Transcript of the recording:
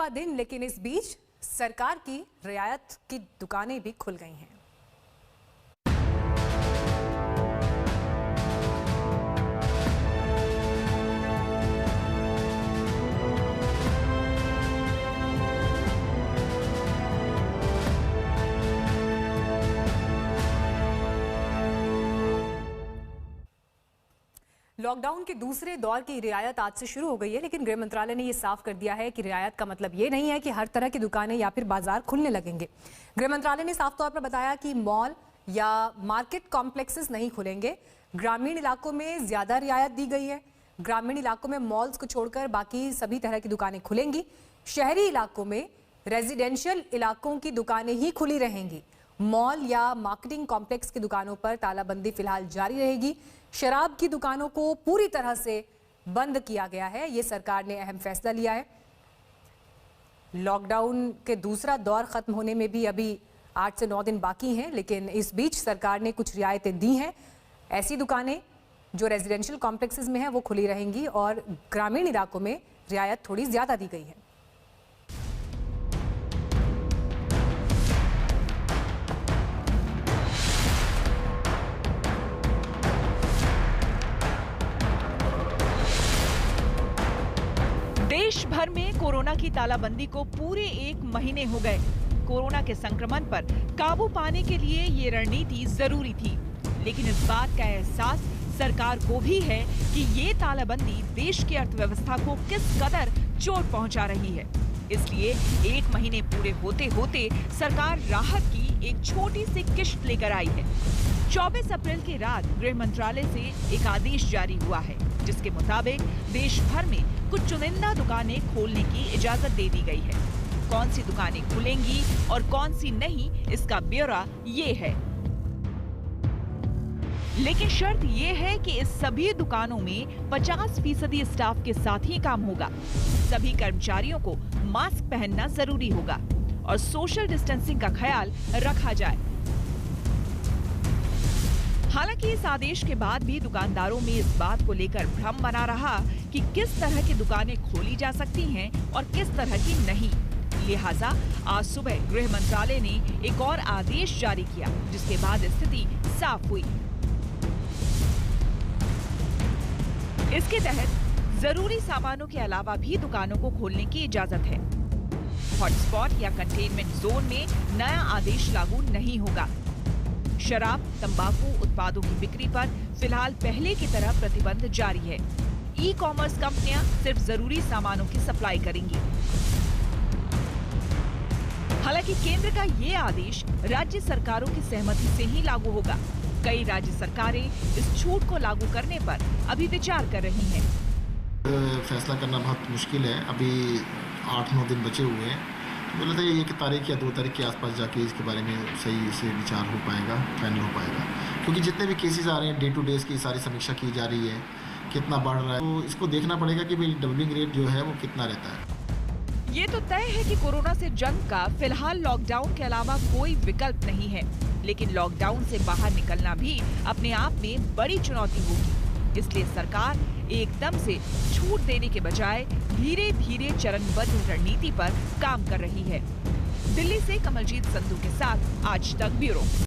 10वां दिन, लेकिन इस बीच सरकार की रियायत की दुकानें भी खुल गई हैं। लॉकडाउन के दूसरे दौर की रियायत आज से शुरू हो गई है, लेकिन गृह मंत्रालय ने यह साफ कर दिया है कि रियायत का मतलब ये नहीं है कि हर तरह की दुकानें या फिर बाजार खुलने लगेंगे। गृह मंत्रालय ने साफ तौर पर बताया कि मॉल या मार्केट कॉम्प्लेक्सेस नहीं खुलेंगे। ग्रामीण इलाकों में ज्यादा रियायत दी गई है। ग्रामीण इलाकों में मॉल्स को छोड़कर बाकी सभी तरह की दुकानें खुलेंगी। शहरी इलाकों में रेजिडेंशियल इलाकों की दुकानें ही खुली रहेंगी। मॉल या मार्केटिंग कॉम्प्लेक्स की दुकानों पर तालाबंदी फिलहाल जारी रहेगी। शराब की दुकानों को पूरी तरह से बंद किया गया है। ये सरकार ने अहम फैसला लिया है। लॉकडाउन के दूसरा दौर खत्म होने में भी अभी 8 से 9 दिन बाकी हैं, लेकिन इस बीच सरकार ने कुछ रियायतें दी हैं। ऐसी दुकानें जो रेजिडेंशियल कॉम्प्लेक्सेस में हैं वो खुली रहेंगी और ग्रामीण इलाकों में रियायत थोड़ी ज्यादा दी गई है। देश भर में कोरोना की तालाबंदी को पूरे 1 महीने हो गए। कोरोना के संक्रमण पर काबू पाने के लिए ये रणनीति जरूरी थी, लेकिन इस बात का एहसास सरकार को भी है कि ये तालाबंदी देश की अर्थव्यवस्था को किस कदर चोट पहुंचा रही है। इसलिए 1 महीने पूरे होते होते सरकार राहत की एक छोटी सी किश्त लेकर आई है। 24 अप्रैल की रात गृह मंत्रालय से एक आदेश जारी हुआ है, जिसके मुताबिक देश भर में कुछ चुनिंदा दुकानें खोलने की इजाजत दे दी गई है। कौन सी दुकानें खुलेंगी और कौन सी नहीं, इसका ब्यौरा ये है। लेकिन शर्त ये है कि इस सभी दुकानों में 50% स्टाफ के साथ ही काम होगा। सभी कर्मचारियों को मास्क पहनना जरूरी होगा और सोशल डिस्टेंसिंग का ख्याल रखा जाए। हालांकि इस आदेश के बाद भी दुकानदारों में इस बात को लेकर भ्रम बना रहा कि किस तरह की दुकानें खोली जा सकती हैं और किस तरह की नहीं। लिहाजा आज सुबह गृह मंत्रालय ने एक और आदेश जारी किया, जिसके बाद स्थिति साफ हुई। इसके तहत जरूरी सामानों के अलावा भी दुकानों को खोलने की इजाजत है। हॉटस्पॉट या कंटेनमेंट जोन में नया आदेश लागू नहीं होगा। शराब, तंबाकू उत्पादों की बिक्री पर फिलहाल पहले की तरह प्रतिबंध जारी है। ई-कॉमर्स कंपनियां सिर्फ जरूरी सामानों की सप्लाई करेंगी। हालांकि केंद्र का ये आदेश राज्य सरकारों की सहमति से ही लागू होगा। कई राज्य सरकारें इस छूट को लागू करने पर अभी विचार कर रही हैं। फैसला करना बहुत मुश्किल है। अभी 8-9 दिन बचे हुए हैं। मुझे लगता है 1 तारीख या 2 तारीख के आसपास जाके इसके बारे में सही से विचार हो पाएगा, फाइनल हो पाएगा। क्योंकि जितने भी केसेस आ रहे हैं, डे टू डे की सारी समीक्षा की जा रही है, कितना बढ़ रहा है, तो इसको देखना पड़ेगा कि भाई डबलिंग रेट जो है वो कितना रहता है। ये तो तय है कि कोरोना से जंग का फिलहाल लॉकडाउन के अलावा कोई विकल्प नहीं है, लेकिन लॉकडाउन से बाहर निकलना भी अपने आप में बड़ी चुनौती होगी। इसलिए सरकार एकदम से छूट देने के बजाय धीरे धीरे चरणबद्ध रणनीति पर काम कर रही है। दिल्ली से कमलजीत संधू के साथ आज तक ब्यूरो।